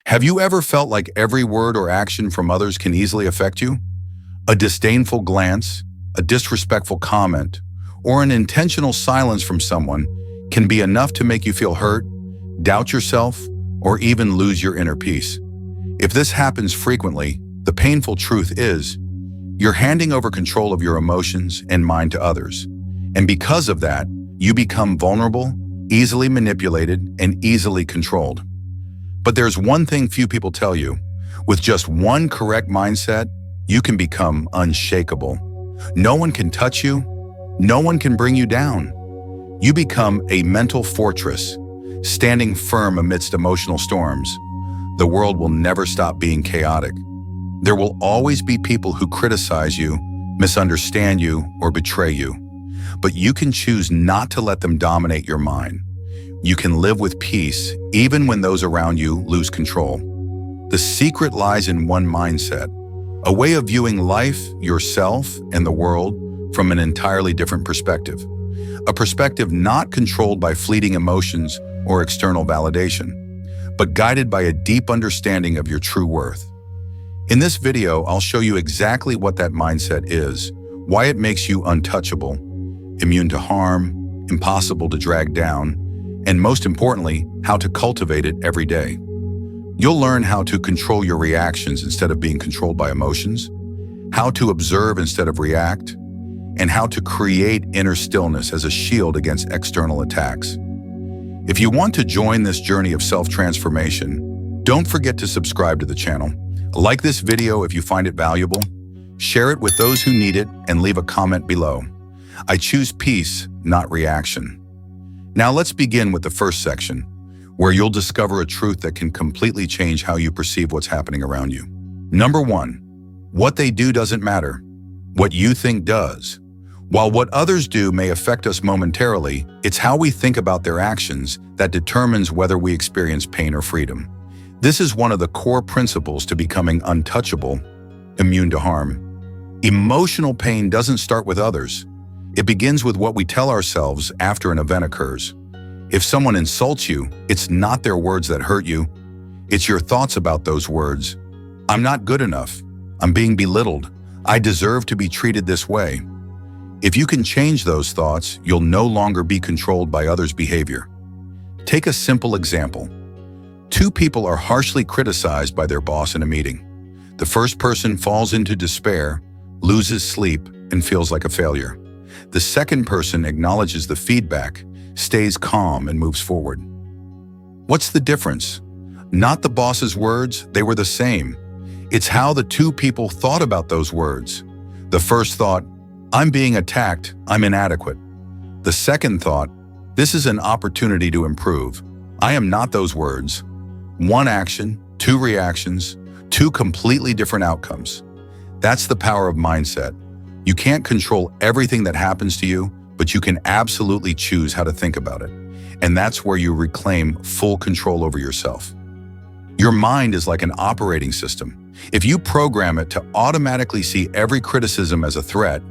Have you ever felt like every word or action from others can easily affect you? A disdainful glance, a disrespectful comment, or an intentional silence from someone can be enough to make you feel hurt, doubt yourself, or even lose your inner peace. If this happens frequently, the painful truth is, you're handing over control of your emotions and mind to others. And because of that, you become vulnerable, easily manipulated, and easily controlled. But there's one thing few people tell you. With just one correct mindset, you can become unshakable. No one can touch you. No one can bring you down. You become a mental fortress, standing firm amidst emotional storms. The world will never stop being chaotic. There will always be people who criticize you, misunderstand you, or betray you. But you can choose not to let them dominate your mind. You can live with peace even when those around you lose control. The secret lies in one mindset, a way of viewing life, yourself, and the world from an entirely different perspective. A perspective not controlled by fleeting emotions or external validation, but guided by a deep understanding of your true worth. In this video, I'll show you exactly what that mindset is, why it makes you untouchable, immune to harm, impossible to drag down, and most importantly, how to cultivate it every day. You'll learn how to control your reactions instead of being controlled by emotions, how to observe instead of react, and how to create inner stillness as a shield against external attacks. If you want to join this journey of self-transformation, don't forget to subscribe to the channel. Like this video if you find it valuable, share it with those who need it, and leave a comment below. I choose peace, not reaction. Now let's begin with the first section, where you'll discover a truth that can completely change how you perceive what's happening around you. Number 1, what they do doesn't matter. What you think does. While what others do may affect us momentarily, it's how we think about their actions that determines whether we experience pain or freedom. This is one of the core principles to becoming untouchable, immune to harm. Emotional pain doesn't start with others. It begins with what we tell ourselves after an event occurs. If someone insults you, it's not their words that hurt you. It's your thoughts about those words. I'm not good enough. I'm being belittled. I deserve to be treated this way. If you can change those thoughts, you'll no longer be controlled by others' behavior. Take a simple example. 2 people are harshly criticized by their boss in a meeting. The first person falls into despair, loses sleep, and feels like a failure. The second person acknowledges the feedback, stays calm, and moves forward. What's the difference? Not the boss's words, they were the same. It's how the 2 people thought about those words. The first thought, I'm being attacked, I'm inadequate. The second thought, this is an opportunity to improve. I am not those words. 1 action, 2 reactions, 2 completely different outcomes. That's the power of mindset. You can't control everything that happens to you, but you can absolutely choose how to think about it. And that's where you reclaim full control over yourself. Your mind is like an operating system. If you program it to automatically see every criticism as a threat,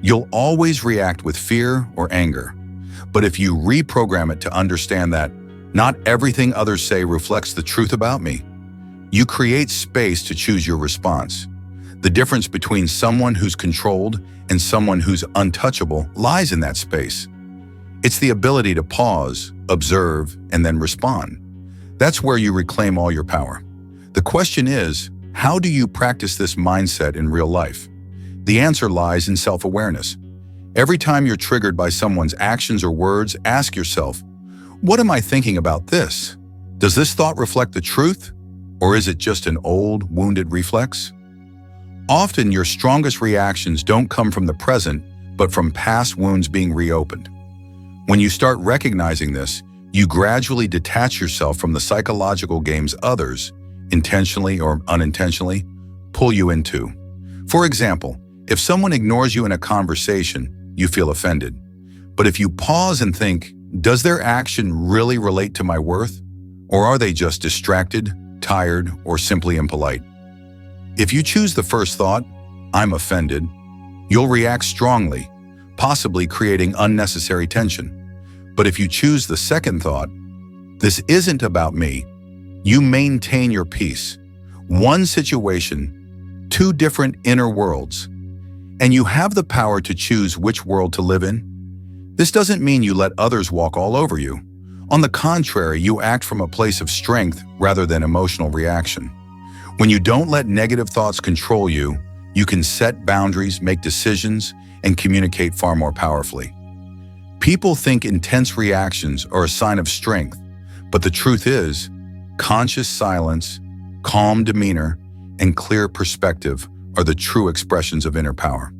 you'll always react with fear or anger. But if you reprogram it to understand that not everything others say reflects the truth about me, you create space to choose your response. The difference between someone who's controlled and someone who's untouchable lies in that space. It's the ability to pause, observe, and then respond. That's where you reclaim all your power. The question is, how do you practice this mindset in real life? The answer lies in self-awareness. Every time you're triggered by someone's actions or words, ask yourself, what am I thinking about this? Does this thought reflect the truth? Or is it just an old, wounded reflex? Often, your strongest reactions don't come from the present, but from past wounds being reopened. When you start recognizing this, you gradually detach yourself from the psychological games others, intentionally or unintentionally, pull you into. For example, if someone ignores you in a conversation, you feel offended. But if you pause and think, does their action really relate to my worth? Or are they just distracted, tired, or simply impolite? If you choose the first thought, I'm offended, you'll react strongly, possibly creating unnecessary tension. But if you choose the second thought, this isn't about me, You maintain your peace. One situation, two different inner worlds. And you have the power to choose which world to live in. This doesn't mean you let others walk all over you. On the contrary, you act from a place of strength rather than emotional reaction. When you don't let negative thoughts control you, you can set boundaries, make decisions, and communicate far more powerfully. People think intense reactions are a sign of strength, but the truth is, conscious silence, calm demeanor, and clear perspective are the true expressions of inner power.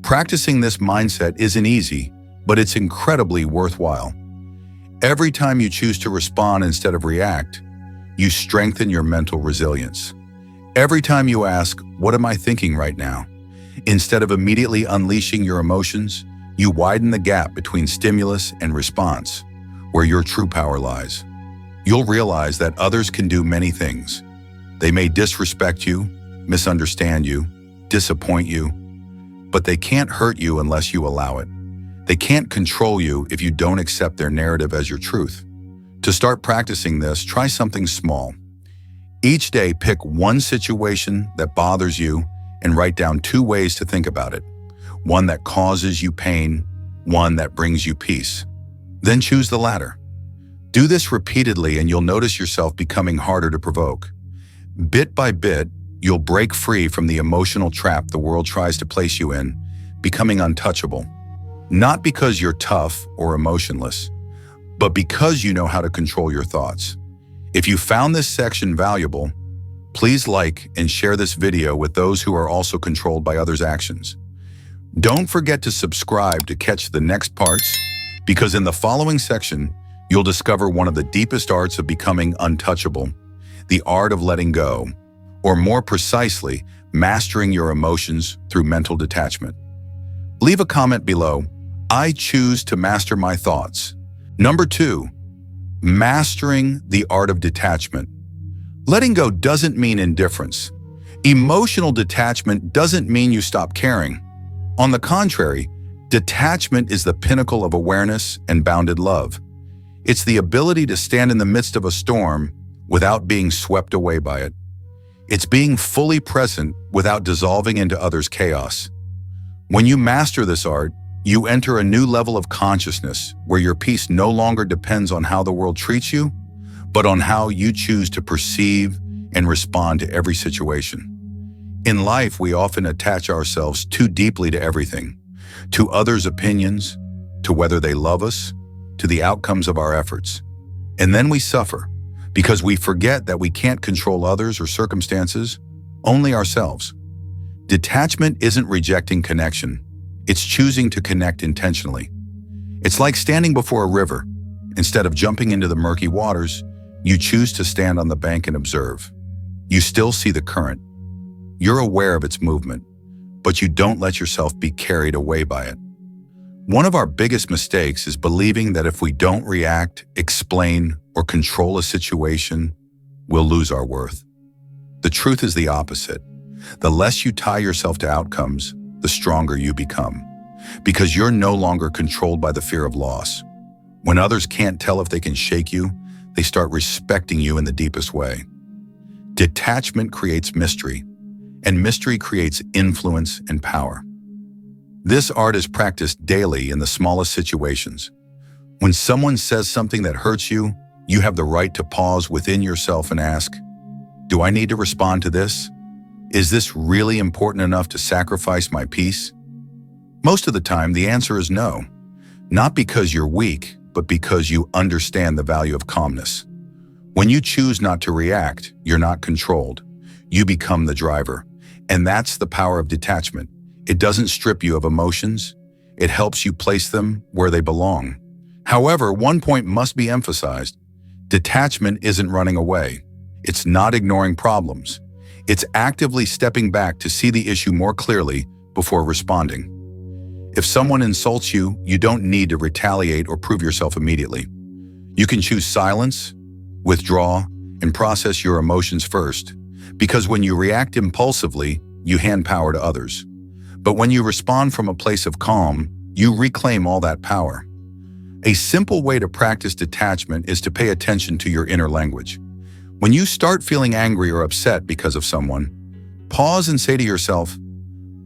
Practicing this mindset isn't easy, but it's incredibly worthwhile. Every time you choose to respond instead of react, you strengthen your mental resilience. Every time you ask, "What am I thinking right now?" instead of immediately unleashing your emotions, you widen the gap between stimulus and response, where your true power lies. You'll realize that others can do many things. They may disrespect you, misunderstand you, disappoint you, but they can't hurt you unless you allow it. They can't control you if you don't accept their narrative as your truth. To start practicing this, try something small. Each day, pick one situation that bothers you and write down 2 ways to think about it. One that causes you pain, one that brings you peace. Then choose the latter. Do this repeatedly and you'll notice yourself becoming harder to provoke. Bit by bit, you'll break free from the emotional trap the world tries to place you in, becoming untouchable. Not because you're tough or emotionless, but because you know how to control your thoughts. If you found this section valuable, please like and share this video with those who are also controlled by others' actions. Don't forget to subscribe to catch the next parts, because in the following section, you'll discover one of the deepest arts of becoming untouchable, the art of letting go, or more precisely, mastering your emotions through mental detachment. Leave a comment below. I choose to master my thoughts. Number 2, mastering the art of detachment. Letting go doesn't mean indifference. Emotional detachment doesn't mean you stop caring. On the contrary, detachment is the pinnacle of awareness and bounded love. It's the ability to stand in the midst of a storm without being swept away by it. It's being fully present without dissolving into others' chaos. When you master this art, you enter a new level of consciousness where your peace no longer depends on how the world treats you, but on how you choose to perceive and respond to every situation. In life, we often attach ourselves too deeply to everything, to others' opinions, to whether they love us, to the outcomes of our efforts. And then we suffer because we forget that we can't control others or circumstances, only ourselves. Detachment isn't rejecting connection. It's choosing to connect intentionally. It's like standing before a river. Instead of jumping into the murky waters, you choose to stand on the bank and observe. You still see the current. You're aware of its movement, but you don't let yourself be carried away by it. One of our biggest mistakes is believing that if we don't react, explain, or control a situation, we'll lose our worth. The truth is the opposite. The less you tie yourself to outcomes, the stronger you become, because you're no longer controlled by the fear of loss. When others can't tell if they can shake you, they start respecting you in the deepest way. Detachment creates mystery, and mystery creates influence and power. This art is practiced daily in the smallest situations. When someone says something that hurts you, you have the right to pause within yourself and ask, "Do I need to respond to this? Is this really important enough to sacrifice my peace?" Most of the time, the answer is no. Not because you're weak, but because you understand the value of calmness. When you choose not to react, you're not controlled. You become the driver. And that's the power of detachment. It doesn't strip you of emotions. It helps you place them where they belong. However, one point must be emphasized. Detachment isn't running away. It's not ignoring problems. It's actively stepping back to see the issue more clearly before responding. If someone insults you, you don't need to retaliate or prove yourself immediately. You can choose silence, withdraw, and process your emotions first, because when you react impulsively, you hand power to others. But when you respond from a place of calm, you reclaim all that power. A simple way to practice detachment is to pay attention to your inner language. When you start feeling angry or upset because of someone, pause and say to yourself,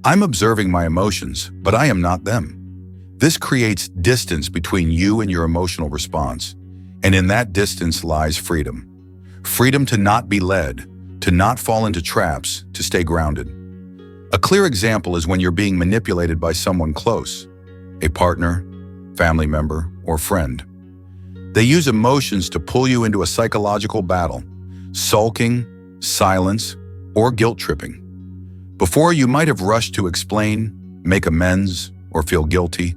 I'm observing my emotions, but I am not them. This creates distance between you and your emotional response, and in that distance lies freedom. Freedom to not be led, to not fall into traps, to stay grounded. A clear example is when you're being manipulated by someone close, a partner, family member, or friend. They use emotions to pull you into a psychological battle, sulking, silence, or guilt tripping. Before, you might have rushed to explain, make amends, or feel guilty.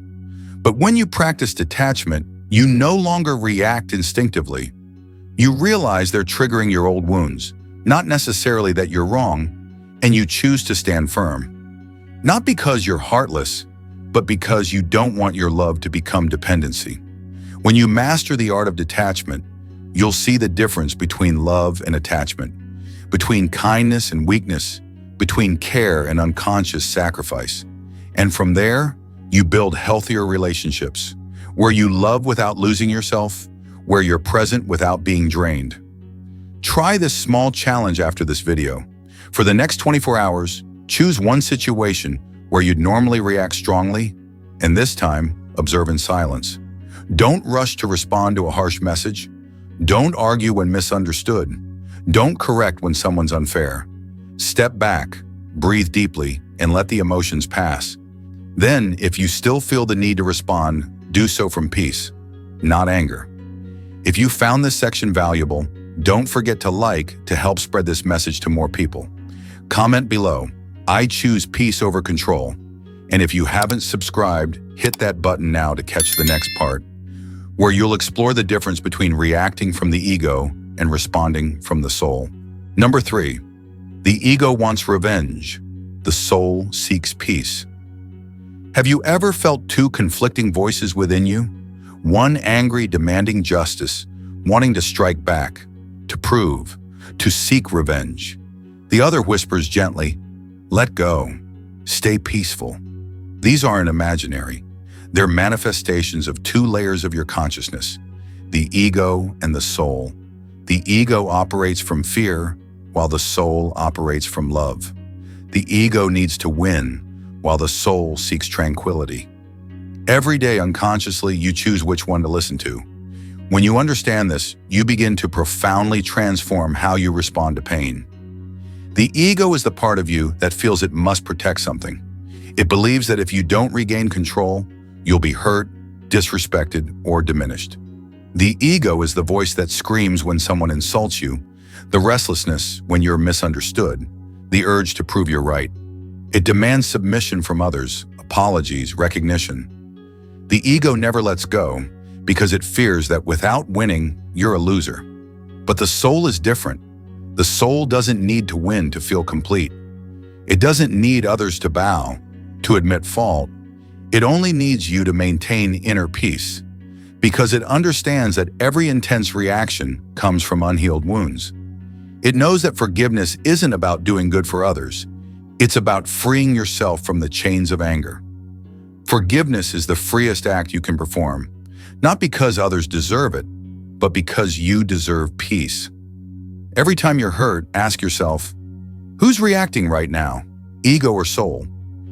But when you practice detachment, you no longer react instinctively. You realize they're triggering your old wounds, not necessarily that you're wrong, and you choose to stand firm. Not because you're heartless, but because you don't want your love to become dependency. When you master the art of detachment, you'll see the difference between love and attachment, between kindness and weakness, between care and unconscious sacrifice. And from there, you build healthier relationships, where you love without losing yourself, where you're present without being drained. Try this small challenge after this video. For the next 24 hours, choose one situation where you'd normally react strongly, and this time, observe in silence. Don't rush to respond to a harsh message. Don't argue when misunderstood. Don't correct when someone's unfair. Step back, breathe deeply, and let the emotions pass. Then, if you still feel the need to respond, do so from peace, not anger. If you found this section valuable, don't forget to like to help spread this message to more people. Comment below, I choose peace over control. And if you haven't subscribed, hit that button now to catch the next part, where you'll explore the difference between reacting from the ego and responding from the soul. Number 3, the ego wants revenge. The soul seeks peace. Have you ever felt two conflicting voices within you? One angry, demanding justice, wanting to strike back, to prove, to seek revenge. The other whispers gently, let go, stay peaceful. These aren't imaginary. They're manifestations of two layers of your consciousness, the ego and the soul. The ego operates from fear, while the soul operates from love. The ego needs to win, while the soul seeks tranquility. Every day unconsciously, you choose which one to listen to. When you understand this, you begin to profoundly transform how you respond to pain. The ego is the part of you that feels it must protect something. It believes that if you don't regain control, you'll be hurt, disrespected, or diminished. The ego is the voice that screams when someone insults you, the restlessness when you're misunderstood, the urge to prove you're right. It demands submission from others, apologies, recognition. The ego never lets go because it fears that without winning, you're a loser. But the soul is different. The soul doesn't need to win to feel complete. It doesn't need others to bow, to admit fault. It only needs you to maintain inner peace, because it understands that every intense reaction comes from unhealed wounds. It knows that forgiveness isn't about doing good for others. It's about freeing yourself from the chains of anger. Forgiveness is the freest act you can perform, not because others deserve it, but because you deserve peace. Every time you're hurt, ask yourself, who's reacting right now, ego or soul?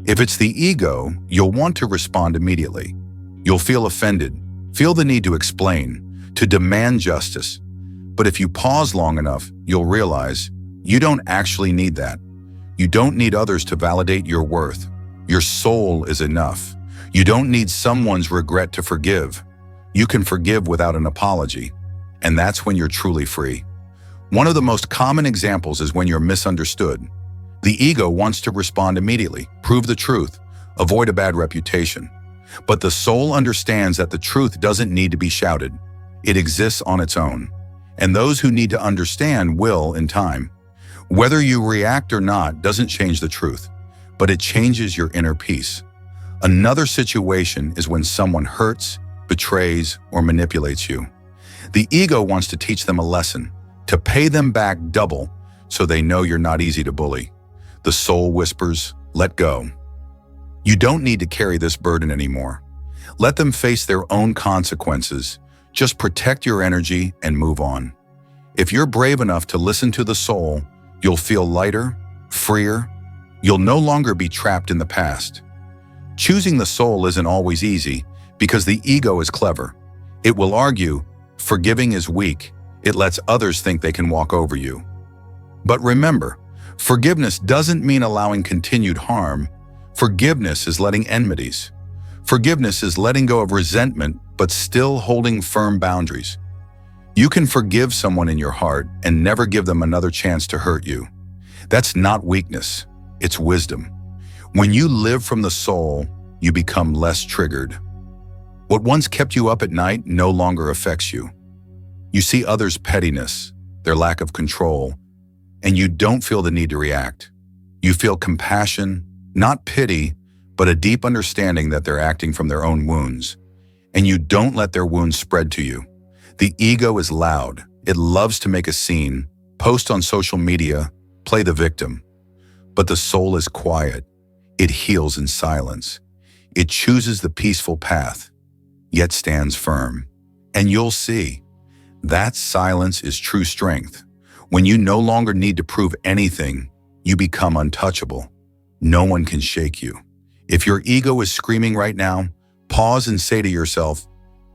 If it's the ego, you'll want to respond immediately. You'll feel offended, feel the need to explain, to demand justice. But if you pause long enough, you'll realize you don't actually need that. You don't need others to validate your worth. Your soul is enough. You don't need someone's regret to forgive. You can forgive without an apology, and that's when you're truly free. One of the most common examples is when you're misunderstood. The ego wants to respond immediately, prove the truth, avoid a bad reputation. But the soul understands that the truth doesn't need to be shouted. It exists on its own. And those who need to understand will in time. Whether you react or not doesn't change the truth, but it changes your inner peace. Another situation is when someone hurts, betrays, or manipulates you. The ego wants to teach them a lesson, to pay them back double so they know you're not easy to bully. The soul whispers, let go. You don't need to carry this burden anymore. Let them face their own consequences. Just protect your energy and move on. If you're brave enough to listen to the soul, you'll feel lighter, freer. You'll no longer be trapped in the past. Choosing the soul isn't always easy because the ego is clever. It will argue, forgiving is weak. It lets others think they can walk over you. But remember, forgiveness doesn't mean allowing continued harm. Forgiveness is letting enmities. Forgiveness is letting go of resentment, but still holding firm boundaries. You can forgive someone in your heart and never give them another chance to hurt you. That's not weakness, it's wisdom. When you live from the soul, you become less triggered. What once kept you up at night no longer affects you. You see others' pettiness, their lack of control, and you don't feel the need to react. You feel compassion, not pity, but a deep understanding that they're acting from their own wounds. And you don't let their wounds spread to you. The ego is loud. It loves to make a scene, post on social media, play the victim. But the soul is quiet. It heals in silence. It chooses the peaceful path, yet stands firm. And you'll see, that silence is true strength. When you no longer need to prove anything, you become untouchable. No one can shake you. If your ego is screaming right now, pause and say to yourself,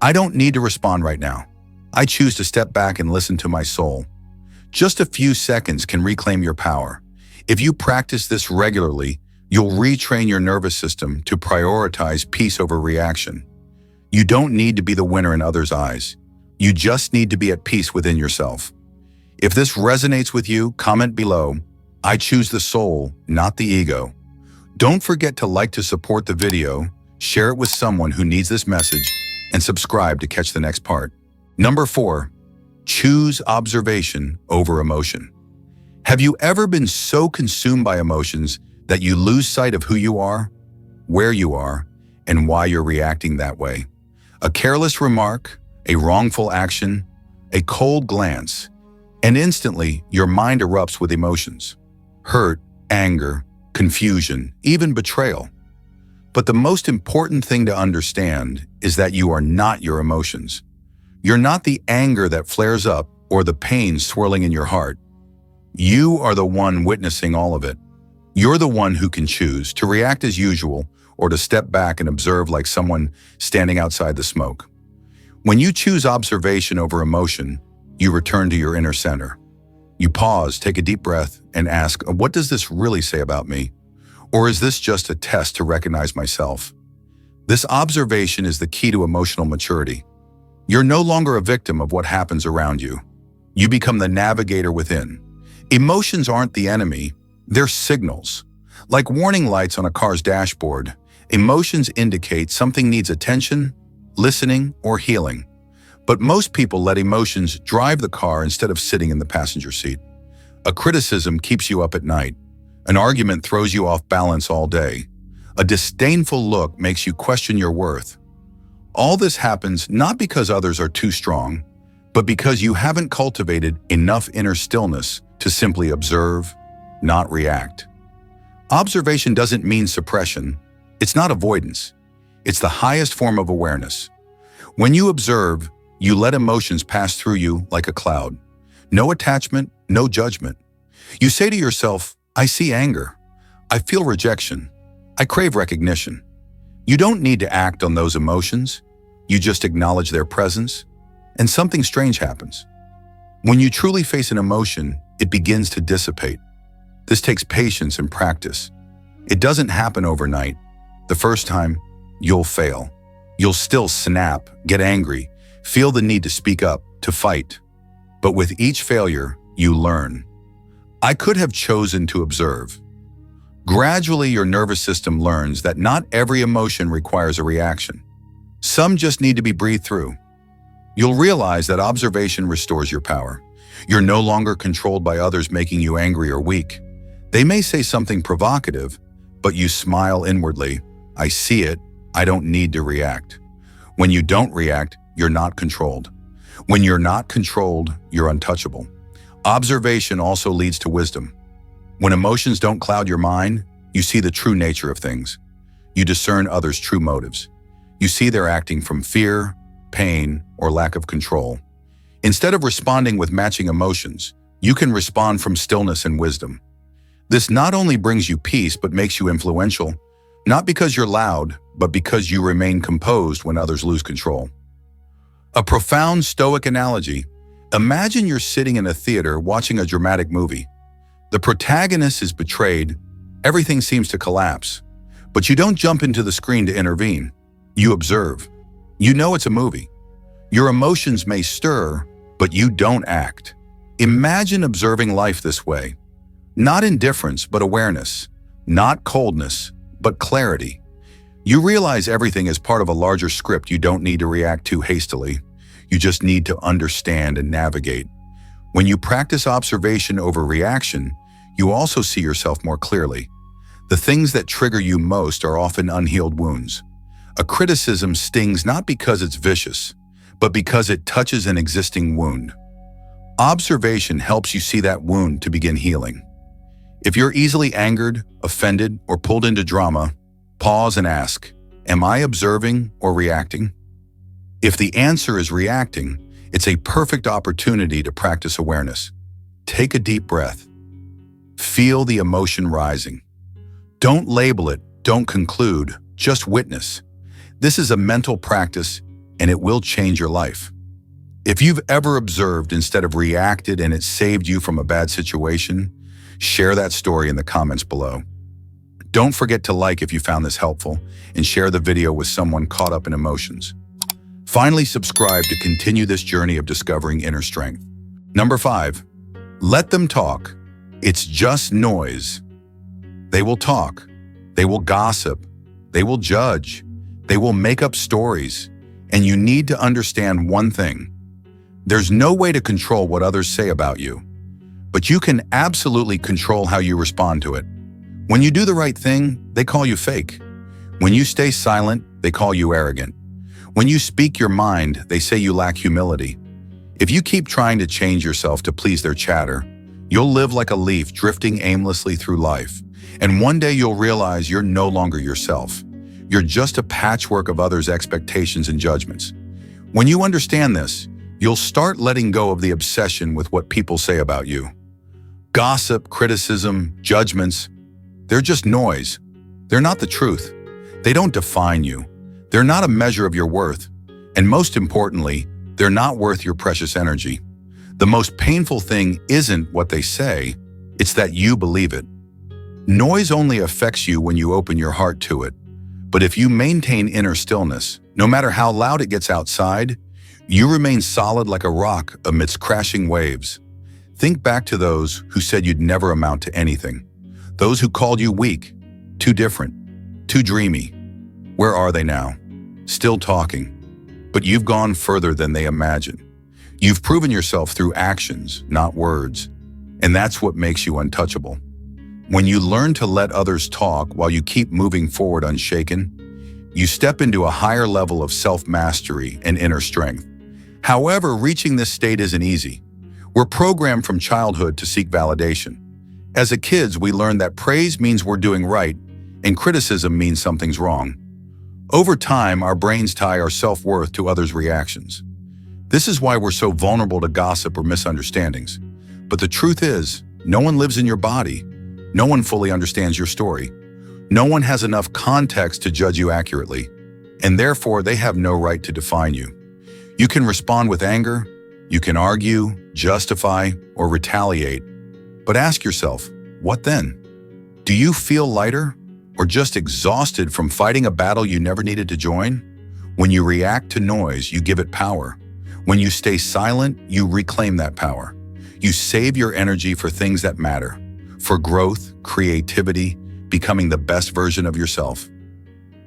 I don't need to respond right now. I choose to step back and listen to my soul. Just a few seconds can reclaim your power. If you practice this regularly, you'll retrain your nervous system to prioritize peace over reaction. You don't need to be the winner in others' eyes. You just need to be at peace within yourself. If this resonates with you, comment below. I choose the soul, not the ego. Don't forget to support the video, share it with someone who needs this message, and subscribe to catch the next part. Number 4, choose observation over emotion. Have you ever been so consumed by emotions that you lose sight of who you are, where you are, and why you're reacting that way? A careless remark, a wrongful action, a cold glance, and instantly your mind erupts with emotions. Hurt, anger, confusion, even betrayal. But the most important thing to understand is that you are not your emotions. You're not the anger that flares up or the pain swirling in your heart. You are the one witnessing all of it. You're the one who can choose to react as usual or to step back and observe like someone standing outside the smoke. When you choose observation over emotion, you return to your inner center. You pause, take a deep breath, and ask, what does this really say about me? Or is this just a test to recognize myself? This observation is the key to emotional maturity. You're no longer a victim of what happens around you. You become the navigator within. Emotions aren't the enemy, they're signals. Like warning lights on a car's dashboard, emotions indicate something needs attention, listening, or healing. But most people let emotions drive the car instead of sitting in the passenger seat. A criticism keeps you up at night. An argument throws you off balance all day. A disdainful look makes you question your worth. All this happens not because others are too strong, but because you haven't cultivated enough inner stillness to simply observe, not react. Observation doesn't mean suppression. It's not avoidance. It's the highest form of awareness. When you observe, you let emotions pass through you like a cloud. No attachment, no judgment. You say to yourself, I see anger. I feel rejection. I crave recognition. You don't need to act on those emotions. You just acknowledge their presence, and something strange happens. When you truly face an emotion, it begins to dissipate. This takes patience and practice. It doesn't happen overnight. The first time, you'll fail. You'll still snap, get angry, feel the need to speak up, to fight. But with each failure, you learn. I could have chosen to observe. Gradually, your nervous system learns that not every emotion requires a reaction. Some just need to be breathed through. You'll realize that observation restores your power. You're no longer controlled by others making you angry or weak. They may say something provocative, but you smile inwardly. I see it. I don't need to react. When you don't react, you're not controlled. When you're not controlled, you're untouchable. Observation also leads to wisdom. When emotions don't cloud your mind, you see the true nature of things. You discern others' true motives. You see they're acting from fear, pain, or lack of control. Instead of responding with matching emotions, you can respond from stillness and wisdom. This not only brings you peace but makes you influential, not because you're loud, but because you remain composed when others lose control. A profound Stoic analogy: imagine you're sitting in a theater watching a dramatic movie. The protagonist is betrayed, everything seems to collapse, but you don't jump into the screen to intervene. You observe. You know it's a movie. Your emotions may stir, but you don't act. Imagine observing life this way. Not indifference, but awareness. Not coldness, but clarity. You realize everything is part of a larger script you don't need to react to hastily. You just need to understand and navigate. When you practice observation over reaction, you also see yourself more clearly. The things that trigger you most are often unhealed wounds. A criticism stings not because it's vicious, but because it touches an existing wound. Observation helps you see that wound to begin healing. If you're easily angered, offended, or pulled into drama, pause and ask, am I observing or reacting? If the answer is reacting, it's a perfect opportunity to practice awareness. Take a deep breath. Feel the emotion rising. Don't label it, don't conclude, just witness. This is a mental practice, and it will change your life. If you've ever observed instead of reacted and it saved you from a bad situation, share that story in the comments below. Don't forget to like if you found this helpful and share the video with someone caught up in emotions. Finally, subscribe to continue this journey of discovering inner strength. Number 5, let them talk. It's just noise. They will talk. They will gossip. They will judge. They will make up stories. And you need to understand one thing. There's no way to control what others say about you, but you can absolutely control how you respond to it. When you do the right thing, they call you fake. When you stay silent, they call you arrogant. When you speak your mind, they say you lack humility. If you keep trying to change yourself to please their chatter, you'll live like a leaf drifting aimlessly through life. And one day you'll realize you're no longer yourself. You're just a patchwork of others' expectations and judgments. When you understand this, you'll start letting go of the obsession with what people say about you. Gossip, criticism, judgments, they're just noise. They're not the truth. They don't define you. They're not a measure of your worth. And most importantly, they're not worth your precious energy. The most painful thing isn't what they say, it's that you believe it. Noise only affects you when you open your heart to it. But if you maintain inner stillness, no matter how loud it gets outside, you remain solid like a rock amidst crashing waves. Think back to those who said you'd never amount to anything. Those who called you weak, too different, too dreamy. Where are they now? Still talking. But you've gone further than they imagined. You've proven yourself through actions, not words. And that's what makes you untouchable. When you learn to let others talk while you keep moving forward unshaken, you step into a higher level of self-mastery and inner strength. However, reaching this state isn't easy. We're programmed from childhood to seek validation. As a kids, we learn that praise means we're doing right, and criticism means something's wrong. Over time, our brains tie our self-worth to others' reactions. This is why we're so vulnerable to gossip or misunderstandings. But the truth is, no one lives in your body. No one fully understands your story. No one has enough context to judge you accurately, and therefore they have no right to define you. You can respond with anger, you can argue, justify, or retaliate. But ask yourself, what then? Do you feel lighter or just exhausted from fighting a battle you never needed to join? When you react to noise, you give it power. When you stay silent, you reclaim that power. You save your energy for things that matter, for growth, creativity, becoming the best version of yourself.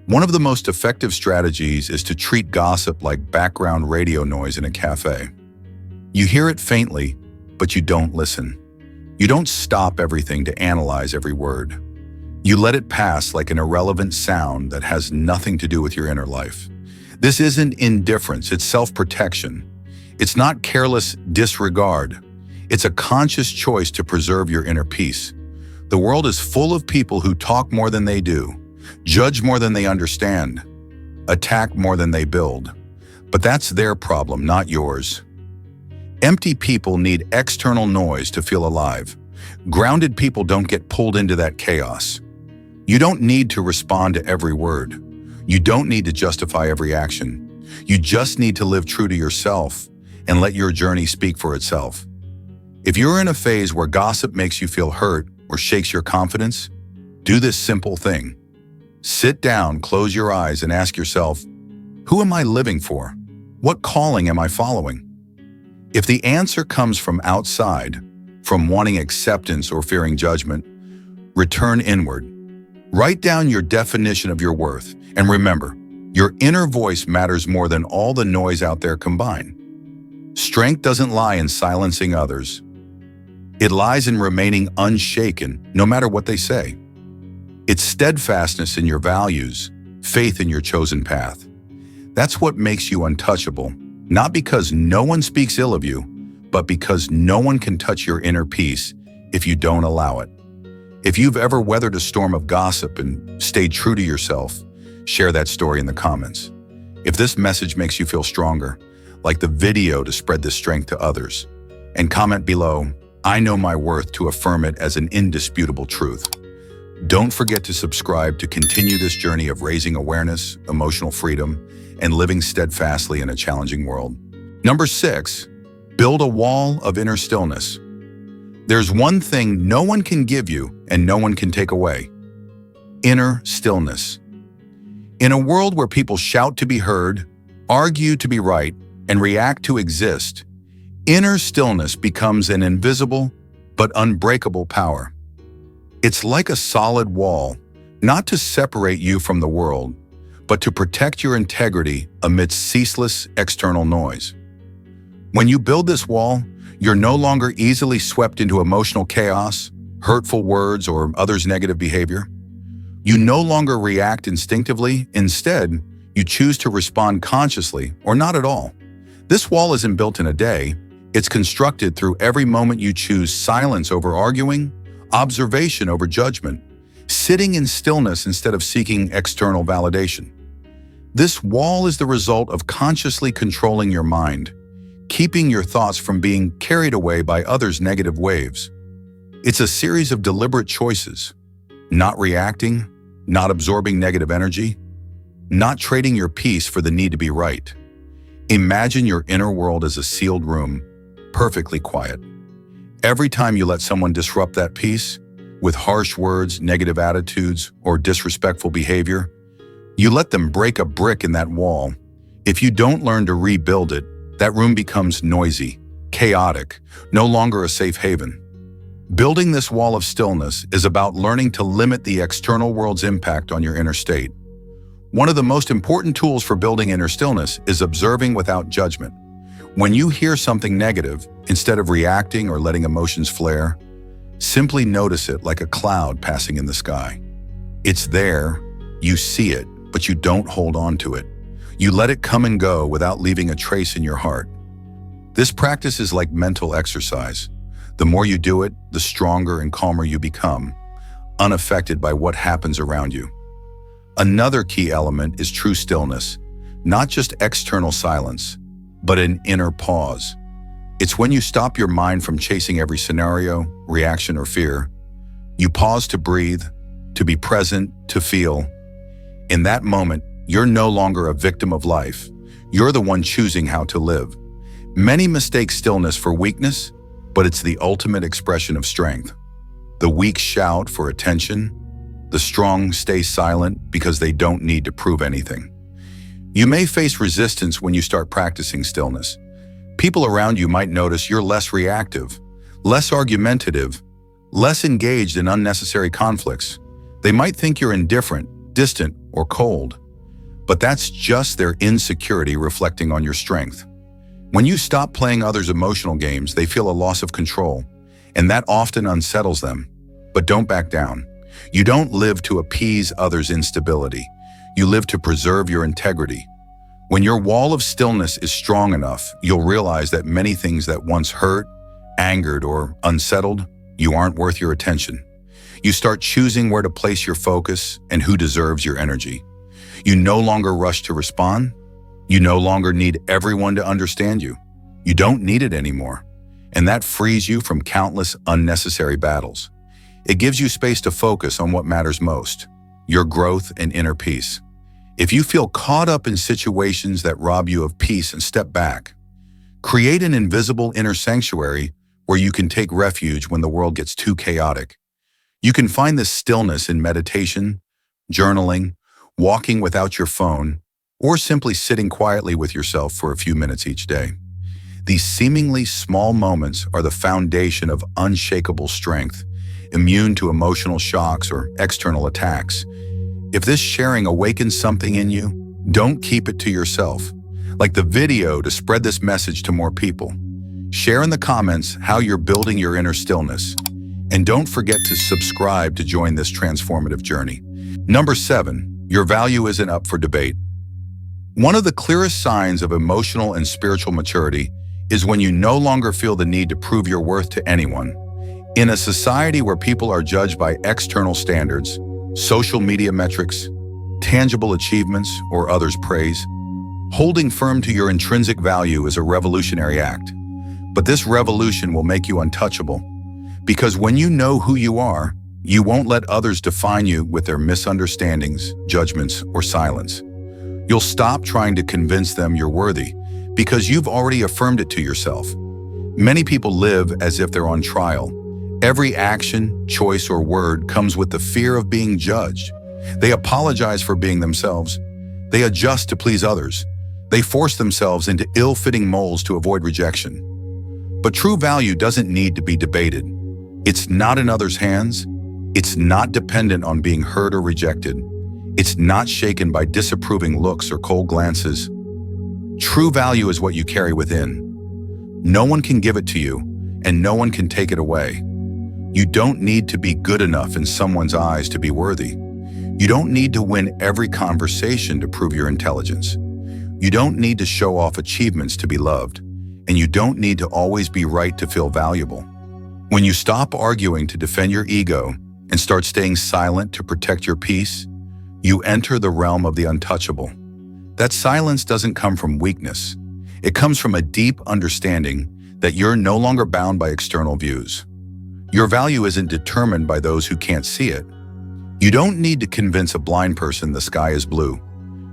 One of the most effective strategies is to treat gossip like background radio noise in a cafe. You hear it faintly, but you don't listen. You don't stop everything to analyze every word. You let it pass like an irrelevant sound that has nothing to do with your inner life. This isn't indifference, it's self-protection. It's not careless disregard. It's a conscious choice to preserve your inner peace. The world is full of people who talk more than they do, judge more than they understand, attack more than they build. But that's their problem, not yours. Empty people need external noise to feel alive. Grounded people don't get pulled into that chaos. You don't need to respond to every word. You don't need to justify every action. You just need to live true to yourself and let your journey speak for itself. If you're in a phase where gossip makes you feel hurt or shakes your confidence, do this simple thing. Sit down, close your eyes, and ask yourself, who am I living for? What calling am I following? If the answer comes from outside, from wanting acceptance or fearing judgment, return inward. Write down your definition of your worth, and remember, your inner voice matters more than all the noise out there combined. Strength doesn't lie in silencing others. It lies in remaining unshaken, no matter what they say. It's steadfastness in your values, faith in your chosen path. That's what makes you untouchable, not because no one speaks ill of you, but because no one can touch your inner peace if you don't allow it. If you've ever weathered a storm of gossip and stayed true to yourself, share that story in the comments. If this message makes you feel stronger, like the video to spread this strength to others, and comment below, I know my worth, to affirm it as an indisputable truth. Don't forget to subscribe to continue this journey of raising awareness, emotional freedom, and living steadfastly in a challenging world. Number 6, build a wall of inner stillness. There's one thing no one can give you and no one can take away: inner stillness. In a world where people shout to be heard, argue to be right, and react to exist, inner stillness becomes an invisible but unbreakable power. It's like a solid wall, not to separate you from the world, but to protect your integrity amidst ceaseless external noise. When you build this wall, you're no longer easily swept into emotional chaos, hurtful words, or others' negative behavior. You no longer react instinctively. Instead, you choose to respond consciously or not at all. This wall isn't built in a day. It's constructed through every moment you choose silence over arguing, observation over judgment, sitting in stillness instead of seeking external validation. This wall is the result of consciously controlling your mind, keeping your thoughts from being carried away by others' negative waves. It's a series of deliberate choices: not reacting, not absorbing negative energy, not trading your peace for the need to be right. Imagine your inner world as a sealed room, perfectly quiet. Every time you let someone disrupt that peace, with harsh words, negative attitudes, or disrespectful behavior, you let them break a brick in that wall. If you don't learn to rebuild it, that room becomes noisy, chaotic, no longer a safe haven. Building this wall of stillness is about learning to limit the external world's impact on your inner state. One of the most important tools for building inner stillness is observing without judgment. When you hear something negative, instead of reacting or letting emotions flare, simply notice it like a cloud passing in the sky. It's there, you see it, but you don't hold on to it. You let it come and go without leaving a trace in your heart. This practice is like mental exercise. The more you do it, the stronger and calmer you become, unaffected by what happens around you. Another key element is true stillness, not just external silence, but an inner pause. It's when you stop your mind from chasing every scenario, reaction, or fear. You pause to breathe, to be present, to feel. In that moment, you're no longer a victim of life. You're the one choosing how to live. Many mistake stillness for weakness, but it's the ultimate expression of strength. The weak shout for attention. The strong stay silent because they don't need to prove anything. You may face resistance when you start practicing stillness. People around you might notice you're less reactive, less argumentative, less engaged in unnecessary conflicts. They might think you're indifferent, distant, or cold. But that's just their insecurity reflecting on your strength. When you stop playing others' emotional games, they feel a loss of control, and that often unsettles them. But don't back down. You don't live to appease others' instability. You live to preserve your integrity. When your wall of stillness is strong enough, you'll realize that many things that once hurt, angered, or unsettled you aren't worth your attention. You start choosing where to place your focus and who deserves your energy. You no longer rush to respond. You no longer need everyone to understand you. You don't need it anymore. And that frees you from countless unnecessary battles. It gives you space to focus on what matters most, your growth and inner peace. If you feel caught up in situations that rob you of peace and step back, create an invisible inner sanctuary where you can take refuge when the world gets too chaotic. You can find this stillness in meditation, journaling, walking without your phone, or simply sitting quietly with yourself for a few minutes each day. These seemingly small moments are the foundation of unshakable strength, immune to emotional shocks or external attacks. If this sharing awakens something in you, don't keep it to yourself. Like the video to spread this message to more people. Share in the comments how you're building your inner stillness. And don't forget to subscribe to join this transformative journey. Number 7, your value isn't up for debate. One of the clearest signs of emotional and spiritual maturity is when you no longer feel the need to prove your worth to anyone. In a society where people are judged by external standards, social media metrics, tangible achievements, or others' praise, holding firm to your intrinsic value is a revolutionary act. But this revolution will make you untouchable, because when you know who you are, you won't let others define you with their misunderstandings, judgments, or silence. You'll stop trying to convince them you're worthy, because you've already affirmed it to yourself. Many people live as if they're on trial. Every action, choice, or word comes with the fear of being judged. They apologize for being themselves. They adjust to please others. They force themselves into ill-fitting molds to avoid rejection. But true value doesn't need to be debated. It's not in others' hands. It's not dependent on being hurt or rejected. It's not shaken by disapproving looks or cold glances. True value is what you carry within. No one can give it to you, and no one can take it away. You don't need to be good enough in someone's eyes to be worthy. You don't need to win every conversation to prove your intelligence. You don't need to show off achievements to be loved, and you don't need to always be right to feel valuable. When you stop arguing to defend your ego and start staying silent to protect your peace, you enter the realm of the untouchable. That silence doesn't come from weakness. It comes from a deep understanding that you're no longer bound by external views. Your value isn't determined by those who can't see it. You don't need to convince a blind person the sky is blue.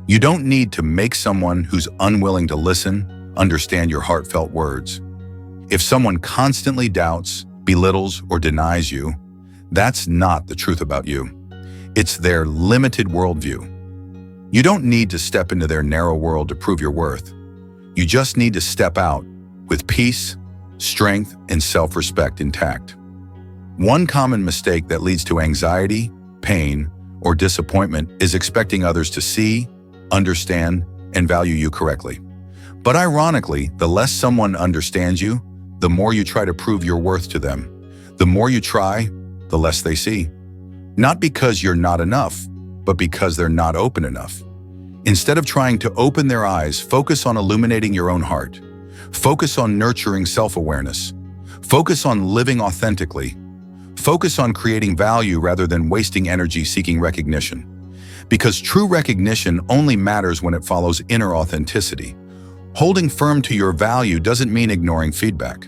You don't need to make someone who's unwilling to listen understand your heartfelt words. If someone constantly doubts, belittles, or denies you, that's not the truth about you. It's their limited worldview. You don't need to step into their narrow world to prove your worth. You just need to step out with peace, strength, and self-respect intact. One common mistake that leads to anxiety, pain, or disappointment is expecting others to see, understand, and value you correctly. But ironically, the less someone understands you, the more you try to prove your worth to them. The more you try, the less they see. Not because you're not enough, but because they're not open enough. Instead of trying to open their eyes, focus on illuminating your own heart. Focus on nurturing self-awareness. Focus on living authentically. Focus on creating value rather than wasting energy seeking recognition. Because true recognition only matters when it follows inner authenticity. Holding firm to your value doesn't mean ignoring feedback.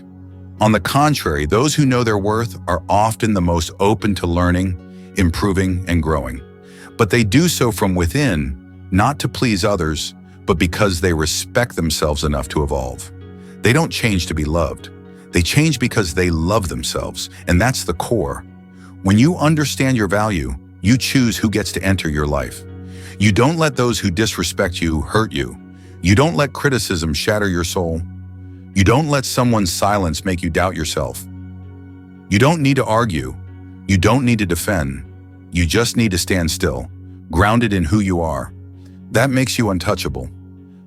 On the contrary, those who know their worth are often the most open to learning, improving, and growing. But they do so from within, not to please others, but because they respect themselves enough to evolve. They don't change to be loved. They change because they love themselves, and that's the core. When you understand your value, you choose who gets to enter your life. You don't let those who disrespect you hurt you. You don't let criticism shatter your soul. You don't let someone's silence make you doubt yourself. You don't need to argue. You don't need to defend. You just need to stand still, grounded in who you are. That makes you untouchable.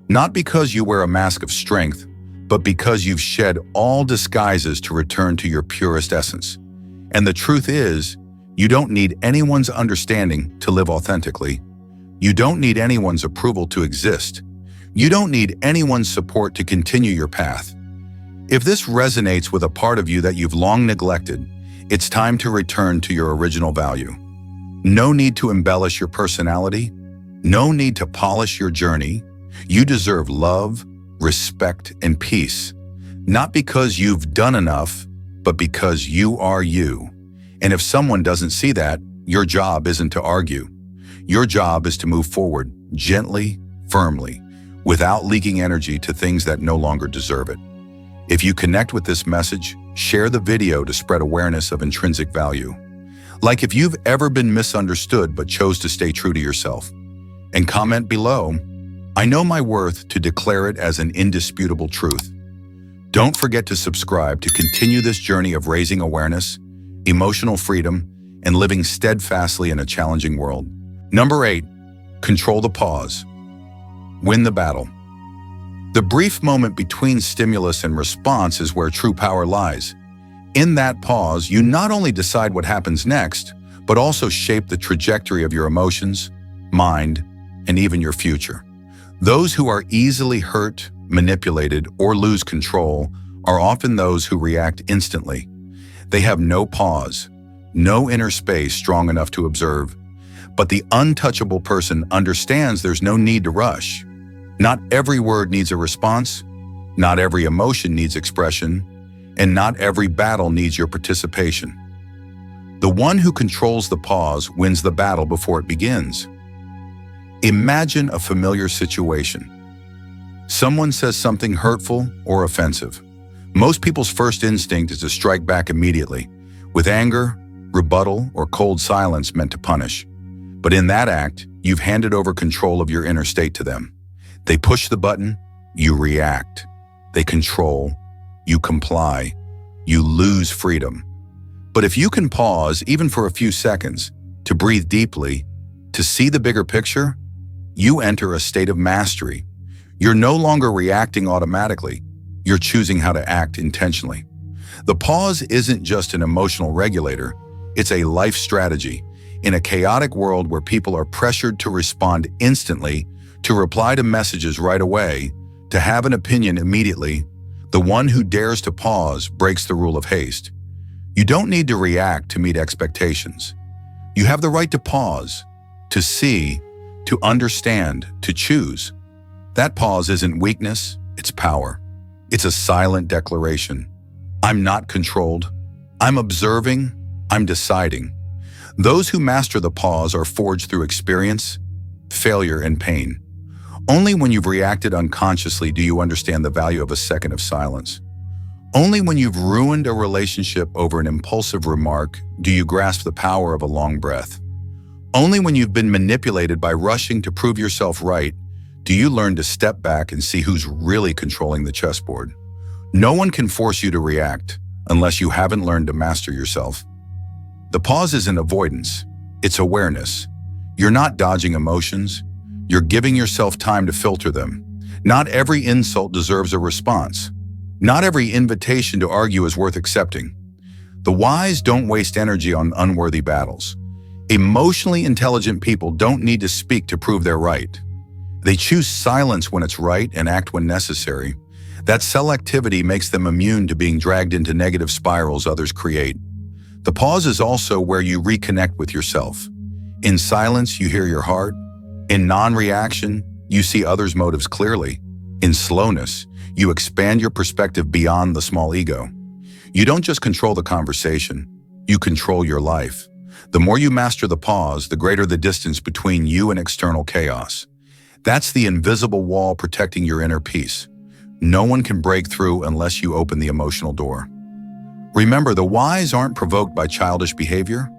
Not because you wear a mask of strength, but because you've shed all disguises to return to your purest essence. And the truth is, you don't need anyone's understanding to live authentically. You don't need anyone's approval to exist. You don't need anyone's support to continue your path. If this resonates with a part of you that you've long neglected, it's time to return to your original value. No need to embellish your personality. No need to polish your journey. You deserve love, respect, and peace. Not because you've done enough, but because you are you. And if someone doesn't see that, your job isn't to argue. Your job is to move forward, gently, firmly, without leaking energy to things that no longer deserve it. If you connect with this message, share the video to spread awareness of intrinsic value. Like if you've ever been misunderstood but chose to stay true to yourself. And comment below, I know my worth to declare it as an indisputable truth. Don't forget to subscribe to continue this journey of raising awareness, emotional freedom, and living steadfastly in a challenging world. Number 8, control the pause. Win the battle. The brief moment between stimulus and response is where true power lies. In that pause, you not only decide what happens next, but also shape the trajectory of your emotions, mind, and even your future. Those who are easily hurt, manipulated, or lose control are often those who react instantly. They have no pause, no inner space strong enough to observe. But the untouchable person understands there's no need to rush. Not every word needs a response, not every emotion needs expression, and not every battle needs your participation. The one who controls the pause wins the battle before it begins. Imagine a familiar situation. Someone says something hurtful or offensive. Most people's first instinct is to strike back immediately, with anger, rebuttal, or cold silence meant to punish. But in that act, you've handed over control of your inner state to them. They push the button, you react. They control, you comply, you lose freedom. But if you can pause, even for a few seconds, to breathe deeply, to see the bigger picture, you enter a state of mastery. You're no longer reacting automatically, you're choosing how to act intentionally. The pause isn't just an emotional regulator, it's a life strategy. In a chaotic world where people are pressured to respond instantly, to reply to messages right away, to have an opinion immediately, the one who dares to pause breaks the rule of haste. You don't need to react to meet expectations. You have the right to pause, to see, to understand, to choose. That pause isn't weakness, it's power. It's a silent declaration. I'm not controlled. I'm observing. I'm deciding. Those who master the pause are forged through experience, failure, and pain. Only when you've reacted unconsciously do you understand the value of a second of silence. Only when you've ruined a relationship over an impulsive remark do you grasp the power of a long breath. Only when you've been manipulated by rushing to prove yourself right do you learn to step back and see who's really controlling the chessboard. No one can force you to react unless you haven't learned to master yourself. The pause isn't avoidance, it's awareness. You're not dodging emotions, you're giving yourself time to filter them. Not every insult deserves a response. Not every invitation to argue is worth accepting. The wise don't waste energy on unworthy battles. Emotionally intelligent people don't need to speak to prove they're right. They choose silence when it's right and act when necessary. That selectivity makes them immune to being dragged into negative spirals others create. The pause is also where you reconnect with yourself. In silence, you hear your heart. In non-reaction, you see others' motives clearly. In slowness, you expand your perspective beyond the small ego. You don't just control the conversation, you control your life. The more you master the pause, the greater the distance between you and external chaos. That's the invisible wall protecting your inner peace. No one can break through unless you open the emotional door. Remember, the wise aren't provoked by childish behavior.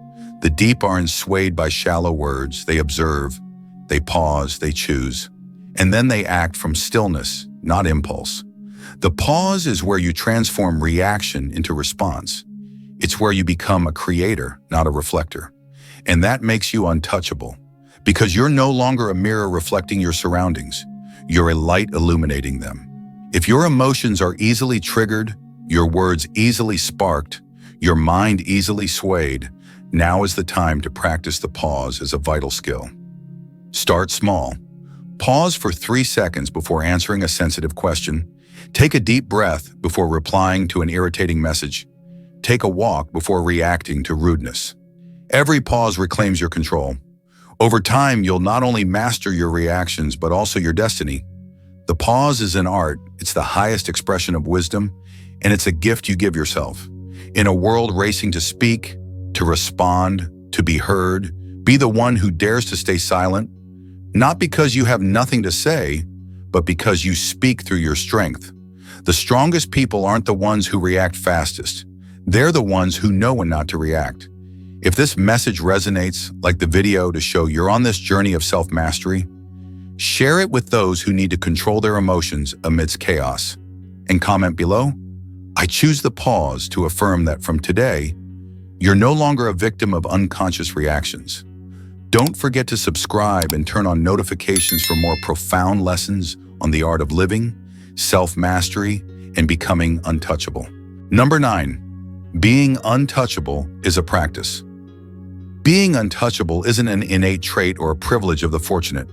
The deep aren't swayed by shallow words. They observe, they pause, they choose. And then they act from stillness, not impulse. The pause is where you transform reaction into response. It's where you become a creator, not a reflector. And that makes you untouchable, because you're no longer a mirror reflecting your surroundings. You're a light illuminating them. If your emotions are easily triggered, your words easily sparked, your mind easily swayed, now is the time to practice the pause as a vital skill. Start small. Pause for 3 seconds before answering a sensitive question. Take a deep breath before replying to an irritating message. Take a walk before reacting to rudeness. Every pause reclaims your control. Over time, you'll not only master your reactions, but also your destiny. The pause is an art, it's the highest expression of wisdom, and it's a gift you give yourself. In a world racing to speak, to respond, to be heard, be the one who dares to stay silent, not because you have nothing to say, but because you speak through your strength. The strongest people aren't the ones who react fastest. They're the ones who know when not to react. If this message resonates, like the video to show you're on this journey of self-mastery, share it with those who need to control their emotions amidst chaos. And comment below, I choose the pause to affirm that from today, you're no longer a victim of unconscious reactions. Don't forget to subscribe and turn on notifications for more profound lessons on the art of living, self-mastery, and becoming untouchable. Number 9, being untouchable is a practice. Being untouchable isn't an innate trait or a privilege of the fortunate.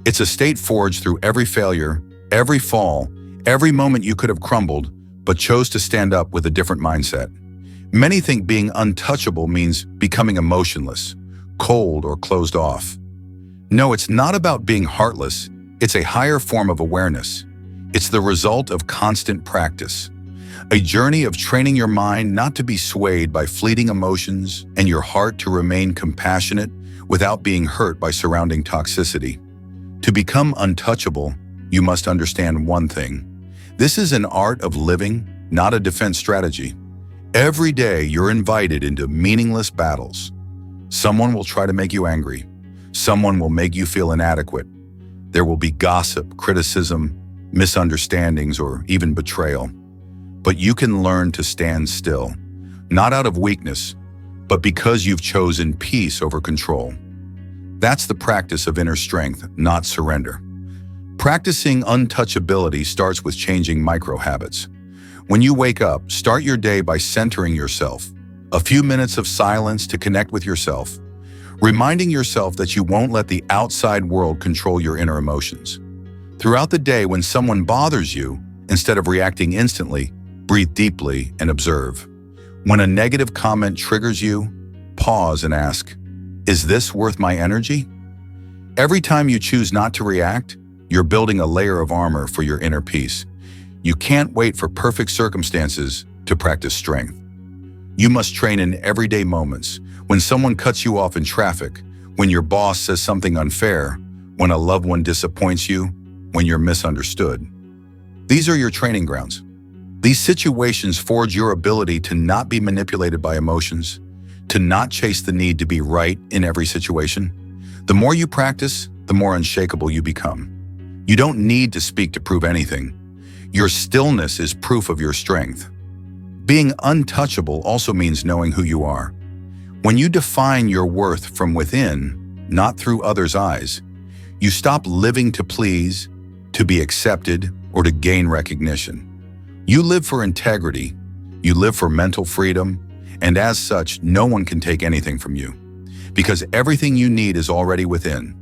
It's a state forged through every failure, every fall, every moment you could have crumbled, but chose to stand up with a different mindset. Many think being untouchable means becoming emotionless, cold, or closed off. No, it's not about being heartless. It's a higher form of awareness. It's the result of constant practice. A journey of training your mind not to be swayed by fleeting emotions and your heart to remain compassionate without being hurt by surrounding toxicity. To become untouchable, you must understand one thing. This is an art of living, not a defense strategy. Every day, you're invited into meaningless battles. Someone will try to make you angry. Someone will make you feel inadequate. There will be gossip, criticism, misunderstandings, or even betrayal. But you can learn to stand still, not out of weakness, but because you've chosen peace over control. That's the practice of inner strength, not surrender. Practicing untouchability starts with changing micro-habits. When you wake up, start your day by centering yourself. A few minutes of silence to connect with yourself, reminding yourself that you won't let the outside world control your inner emotions. Throughout the day, when someone bothers you, instead of reacting instantly, breathe deeply and observe. When a negative comment triggers you, pause and ask, is this worth my energy? Every time you choose not to react, you're building a layer of armor for your inner peace. You can't wait for perfect circumstances to practice strength. You must train in everyday moments, when someone cuts you off in traffic, when your boss says something unfair, when a loved one disappoints you, when you're misunderstood. These are your training grounds. These situations forge your ability to not be manipulated by emotions, to not chase the need to be right in every situation. The more you practice, the more unshakable you become. You don't need to speak to prove anything. Your stillness is proof of your strength. Being untouchable also means knowing who you are. When you define your worth from within, not through others' eyes, you stop living to please, to be accepted, or to gain recognition. You live for integrity, you live for mental freedom, and as such, no one can take anything from you, because everything you need is already within.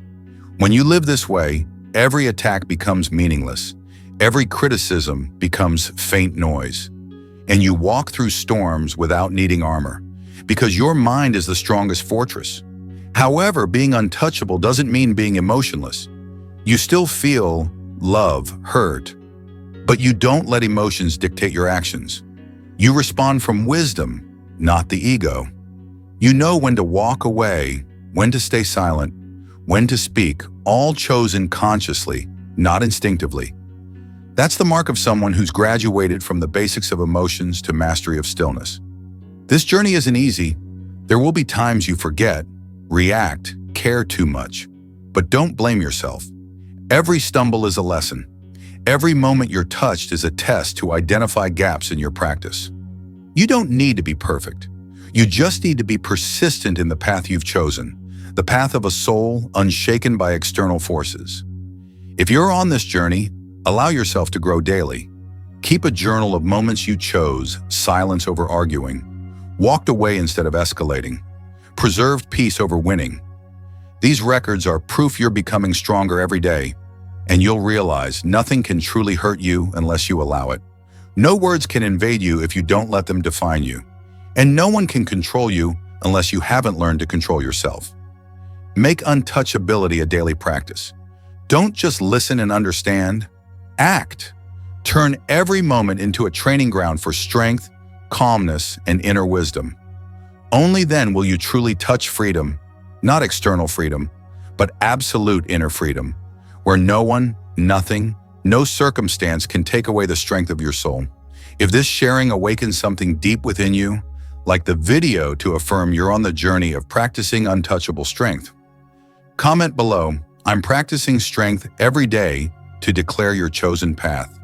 When you live this way, every attack becomes meaningless. Every criticism becomes faint noise, and you walk through storms without needing armor, because your mind is the strongest fortress. However, being untouchable doesn't mean being emotionless. You still feel love, hurt, but you don't let emotions dictate your actions. You respond from wisdom, not the ego. You know when to walk away, when to stay silent, when to speak, all chosen consciously, not instinctively. That's the mark of someone who's graduated from the basics of emotions to mastery of stillness. This journey isn't easy. There will be times you forget, react, care too much. But don't blame yourself. Every stumble is a lesson. Every moment you're touched is a test to identify gaps in your practice. You don't need to be perfect. You just need to be persistent in the path you've chosen, the path of a soul unshaken by external forces. If you're on this journey, allow yourself to grow daily. Keep a journal of moments you chose, silence over arguing, walked away instead of escalating, preserved peace over winning. These records are proof you're becoming stronger every day, and you'll realize nothing can truly hurt you unless you allow it. No words can invade you if you don't let them define you, and no one can control you unless you haven't learned to control yourself. Make untouchability a daily practice. Don't just listen and understand, Act. Turn every moment into a training ground for strength, calmness, and inner wisdom. Only then will you truly touch freedom, not external freedom, but absolute inner freedom, where no one, nothing, no circumstance can take away the strength of your soul. If this sharing awakens something deep within you, like the video to affirm you're on the journey of practicing untouchable strength, comment below, "I'm practicing strength every day to declare your chosen path."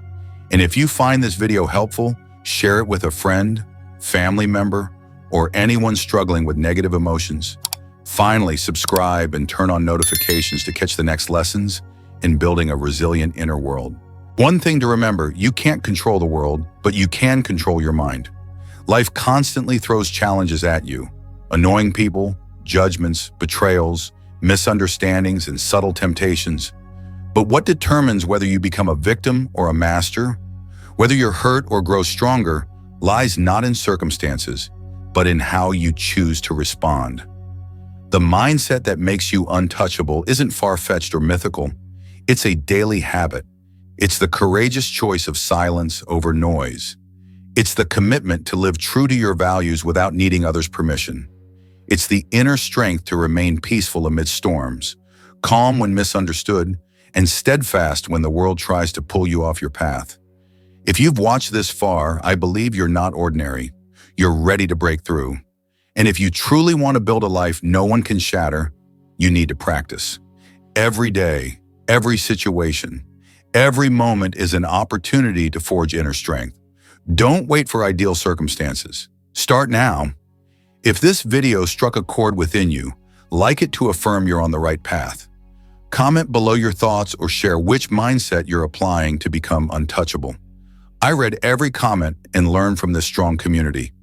And if you find this video helpful, share it with a friend, family member, or anyone struggling with negative emotions. Finally, subscribe and turn on notifications to catch the next lessons in building a resilient inner world. One thing to remember, you can't control the world, but you can control your mind. Life constantly throws challenges at you. Annoying people, judgments, betrayals, misunderstandings, and subtle temptations. But what determines whether you become a victim or a master, whether you're hurt or grow stronger, lies not in circumstances, but in how you choose to respond. The mindset that makes you untouchable isn't far-fetched or mythical. It's a daily habit. It's the courageous choice of silence over noise. It's the commitment to live true to your values without needing others' permission. It's the inner strength to remain peaceful amidst storms, calm when misunderstood, and steadfast when the world tries to pull you off your path. If you've watched this far, I believe you're not ordinary. You're ready to break through. And if you truly want to build a life no one can shatter, you need to practice. Every day, every situation, every moment is an opportunity to forge inner strength. Don't wait for ideal circumstances. Start now. If this video struck a chord within you, like it to affirm you're on the right path. Comment below your thoughts or share which mindset you're applying to become untouchable. I read every comment and learned from this strong community.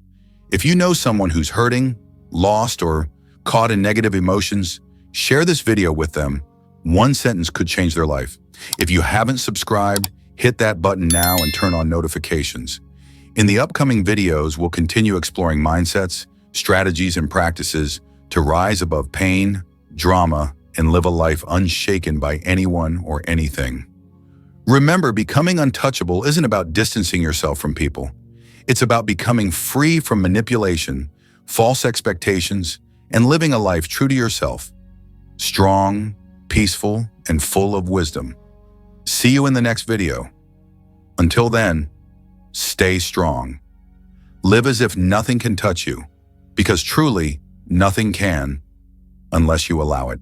If you know someone who's hurting, lost, or caught in negative emotions, share this video with them. One sentence could change their life. If you haven't subscribed, hit that button now and turn on notifications. In the upcoming videos, we'll continue exploring mindsets, strategies, and practices to rise above pain, drama, and live a life unshaken by anyone or anything. Remember, becoming untouchable isn't about distancing yourself from people. It's about becoming free from manipulation, false expectations, and living a life true to yourself. Strong, peaceful, and full of wisdom. See you in the next video. Until then, stay strong. Live as if nothing can touch you, because truly, nothing can unless you allow it.